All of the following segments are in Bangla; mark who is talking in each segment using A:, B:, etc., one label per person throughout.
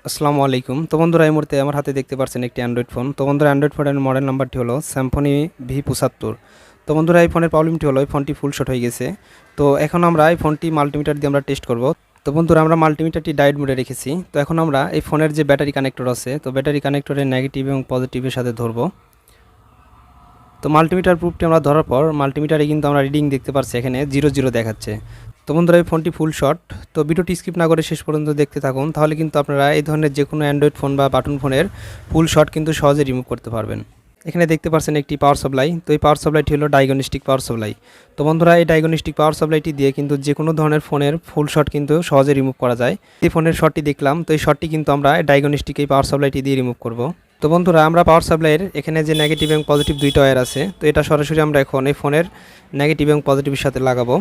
A: আসসালামু আলাইকুম। তো বন্ধুরা এই মুহূর্তে আমার হাতে দেখতে পাচ্ছেন একটি অ্যান্ড্রয়েড ফোন। তো বন্ধুরা অ্যান্ড্রয়েড ফোনের মডেল নাম্বারটি হলো Symphony V75। তো বন্ধুরা এই ফোনের প্রবলেমটি হলো এই ফোনটি ফুল শট হয়ে গেছে। তো এখন আমরা এই ফোনটি মাল্টিমিটার দিয়ে আমরা টেস্ট করব। তো বন্ধুরা আমরা মাল্টিমিটারটি ডায়োড মোডে রেখেছি। তো এখন আমরা এই ফোনের যে ব্যাটারি কানেক্টর আছে, তো ব্যাটারি কানেক্টরের নেগেটিভ এবং পজিটিভের সাথে ধরবো। তো মাল্টিমিটার প্রুফটি আমরা ধরার পর মাল্টিমিটারে কিন্তু আমরা রিডিং দেখতে পাচ্ছি এখানে 00 দেখাচ্ছে। তো বন্ধুরা এই ফোনটি ফুল শট। তো ভিডিওটি স্কিপ না করে শেষ পর্যন্ত দেখতে থাকুন, তাহলে কিন্তু আপনারা এই ধরনের যে কোনো অ্যান্ড্রয়েড ফোন বা বাটন ফোনের ফুল শট কিন্তু সহজে রিমুভ করতে পারবেন। এখানে দেখতে পাচ্ছেন একটি পাওয়ার সাপ্লাই। তো এই পাওয়ার সাপ্লাইটি হলো ডায়াগনস্টিক পাওয়ার সাপ্লাই। তো বন্ধুরা এই ডায়াগনস্টিক পাওয়ার সাপ্লাইটি দিয়ে কিন্তু যে কোনো ধরনের ফোনের ফুল শট কিন্তু সহজে রিমুভ করা যায়। এই ফোনের শটটি দেখলাম, তো এই শটটি কিন্তু আমরা ডায়াগনস্টিক এই পাওয়ার সাপ্লাইটি দিয়ে রিমুভ করব। তো বন্ধুরা আমরা পাওয়ার সাপ্লাইয়ের এখানে যে নেগেটিভ এবং পজিটিভ দুইটা ওয়্যার আছে, তো এটা সরাসরি আমরা এখন এই ফোনের নেগেটিভ এবং পজিটিভের সাথে লাগাবো।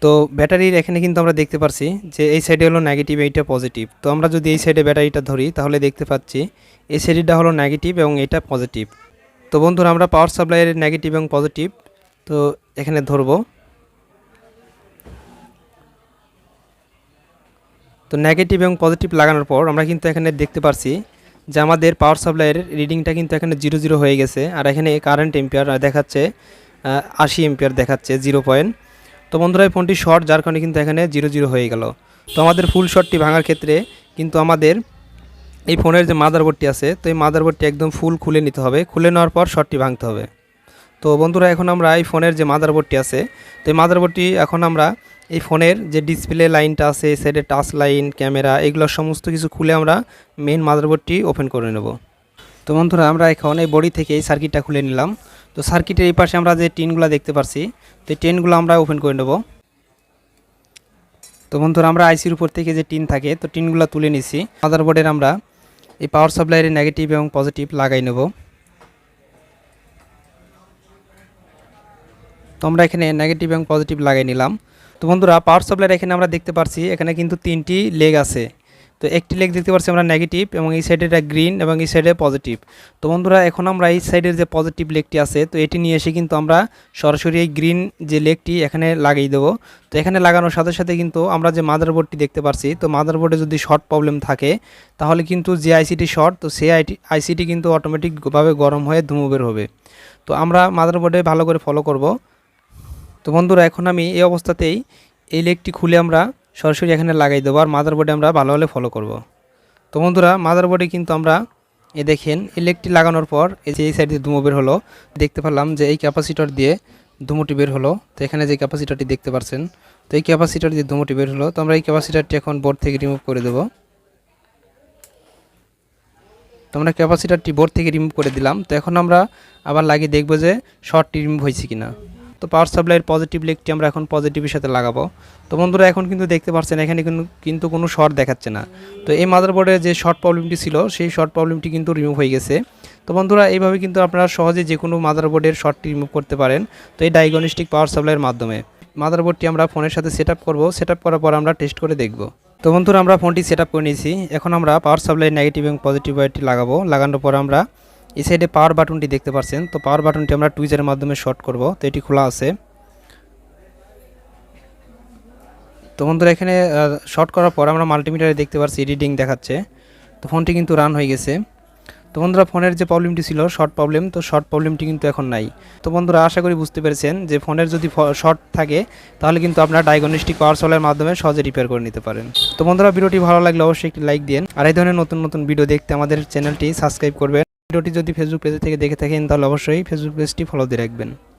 A: তো ব্যাটারির এখানে কিন্তু আমরা দেখতে পাচ্ছি যে এই সাইডে হলো নেগেটিভ, এইটা পজিটিভ। তো আমরা যদি এই সাইডে ব্যাটারিটা ধরি তাহলে দেখতে পাচ্ছি এই সাইডটা হলো নেগেটিভ এবং এটা পজিটিভ। তো বন্ধুরা আমরা পাওয়ার সাপ্লাইয়ের নেগেটিভ এবং পজিটিভ তো এখানে ধরবো। তো নেগেটিভ এবং পজিটিভ লাগানোর পর আমরা কিন্তু এখানে দেখতে পাচ্ছি যে আমাদের পাওয়ার সাপ্লাইয়ের রিডিংটা কিন্তু এখানে 00 হয়ে গেছে। আর এখানে কারেন্ট এম্পিয়ার দেখাচ্ছে 80 এম্পিয়ার দেখাচ্ছে 0 পয়েন্ট। তো বন্ধুরা এই ফোনটি শর্ট, যার কারণে কিন্তু এখানে 00 হয়ে গেল। তো আমাদের ফুল শটটি ভাঙার ক্ষেত্রে কিন্তু আমাদের এই ফোনের যে মাদারবোর্ডটি আছে, তো এই মাদারবোর্ডটি একদম ফুল খুলে নিতে হবে। খুলে নেওয়ার পর শটটি ভাঙতে হবে। তো বন্ধুরা এখন আমরা এই ফোনের যে মাদারবোর্ডটি আছে, তো এই মাদারবোর্ডটি এখন আমরা এই ফোনের যে ডিসপ্লে লাইনটা আছে, এই সাইডে টাচ লাইন, ক্যামেরা, এগুলো সমস্ত কিছু খুলে আমরা মেইন মাদারবোর্ডটি ওপেন করে নেব। তো বন্ধুরা আমরা এখন এই বডি থেকে এই সার্কিটটা খুলে নিলাম। তো সার্কিটের এই পাশে আমরা যে টিনগুলো দেখতে পাচ্ছি, তো এই টিনগুলো আমরা ওপেন করে নেব। তো বন্ধুরা আমরা আইসির উপর থেকে যে টিন থাকে, তো টিনগুলো তুলে নিছি। মাদারবোর্ডের আমরা এই পাওয়ার সাপ্লাইয়ের নেগেটিভ এবং পজিটিভ লাগাই নেব। তো আমরা এখানে নেগেটিভ এবং পজিটিভ লাগাই নিলাম। তো বন্ধুরা পাওয়ার সাপ্লাইয়ের এখানে আমরা দেখতে পাচ্ছি এখানে কিন্তু 3টি লেগ আছে। তো একটি লেগ দেখতে পাচ্ছি আমরা নেগেটিভ এবং এই সাইডে এটা গ্রিন এবং এই সাইডে পজিটিভ। তো বন্ধুরা এখন আমরা এই সাইডের যে পজিটিভ লেগটি আছে, তো এটি নিয়ে এসে কিন্তু আমরা সরাসরি এই গ্রিন যে লেগটি এখানে লাগিয়ে দেবো। তো এখানে লাগানোর সাথে সাথে কিন্তু আমরা যে মাদারবোর্ডটি দেখতে পাচ্ছি, তো মাদারবোর্ডে যদি শর্ট প্রবলেম থাকে তাহলে কিন্তু যে আইসিটি শর্ট, তো সেই আইসিটি কিন্তু অটোমেটিকভাবে গরম হয়ে ধুমো বের হবে। তো আমরা মাদারবোর্ডে ভালো করে ফলো করব। তো বন্ধুরা এখন আমি এই অবস্থাতেই এই লেগটি খুলে আমরা সরাসরি এখানে লাগাই দেবো, আর মাদারবোর্ডে আমরা ভালোভাবে ফলো করব। তো বন্ধুরা মাদারবোর্ডে কিন্তু আমরা দেখেন এই লেগটি লাগানোর পর এই যে এই সাইড দিয়ে ধুমো বের হলো, দেখতে পেলাম যে এই ক্যাপাসিটর দিয়ে ধুমোটি বের হলো। তো এখানে যে ক্যাপাসিটরটি দেখতে পাচ্ছেন, তো এই ক্যাপাসিটর দিয়ে ধুমোটি বের হলো। তো আমরা এই ক্যাপাসিটরটি এখন বোর্ড থেকে রিমুভ করে দেবো। তো আমরা ক্যাপাসিটরটি বোর্ড থেকে রিমুভ করে দিলাম। তো এখন আমরা আবার লাগিয়ে দেখব যে শর্টটি রিমুভ হয়েছে কিনা। তো পাওয়ার সাপ্লাইয়ের পজিটিভ লেগটি আমরা এখন পজিটিভের সাথে লাগাবো। তো বন্ধুরা এখন কিন্তু দেখতে পাচ্ছেন এখানে কিন্তু কোনো শর্ট দেখাচ্ছে না। তো এই মাদারবোর্ডে যে শর্ট প্রবলেমটি ছিল, সেই শর্ট প্রবলেমটি কিন্তু রিমুভ হয়ে গেছে। তো বন্ধুরা এইভাবে কিন্তু আপনারা সহজে যে কোনো মাদারবোর্ডের শর্টটি রিমুভ করতে পারেন, তো এই ডায়াগনস্টিক পাওয়ার সাপ্লাইয়ের মাধ্যমে। মাদারবোর্ডটি আমরা ফোনের সাথে সেট আপ করবো। সেট আপ করার পর আমরা টেস্ট করে দেখব। তো বন্ধুরা আমরা ফোনটি সেট আপ করে নিয়েছি। এখন আমরা পাওয়ার সাপ্লাই নেগেটিভ এবং পজিটিভ ওয়্যারটি লাগাবো। লাগানোর পর আমরা এই সাইডে পাওয়ার বাটনটি দেখতে পাচ্ছেন, তো পাওয়ার বাটনটি আমরা টুইজারের মাধ্যমে শর্ট করব। তো এটি খোলা আছে। তো বন্ধুরা এখানে শর্ট করার পর আমরা মাল্টিমিটারে দেখতে পাচ্ছি রিডিং দেখাচ্ছে। তো ফোনটি কিন্তু রান হয়ে গেছে। তো বন্ধুরা ফোনের যে প্রবলেমটি ছিল শর্ট প্রবলেম, তো শর্ট প্রবলেমটি কিন্তু এখন নাই। তো বন্ধুরা আশা করি বুঝতে পেরেছেন যে ফোনের যদি শর্ট থাকে তাহলে কিন্তু আপনারা ডায়াগনস্টিক পাওয়ার সাপ্লাইয়ের মাধ্যমে সহজে রিপেয়ার করে নিতে পারেন। তো বন্ধুরা ভিডিওটি ভালো লাগলে অবশ্যই একটি লাইক দিন, আর এই ধরনের নতুন নতুন ভিডিও দেখতে আমাদের চ্যানেলটি সাবস্ক্রাইব করবেন। ভিডিওটি যদি ফেসবুক পেজ থেকে দেখে থাকেন তাহলে অবশ্যই ফেসবুক পেজটি ফলো দিয়ে রাখবেন।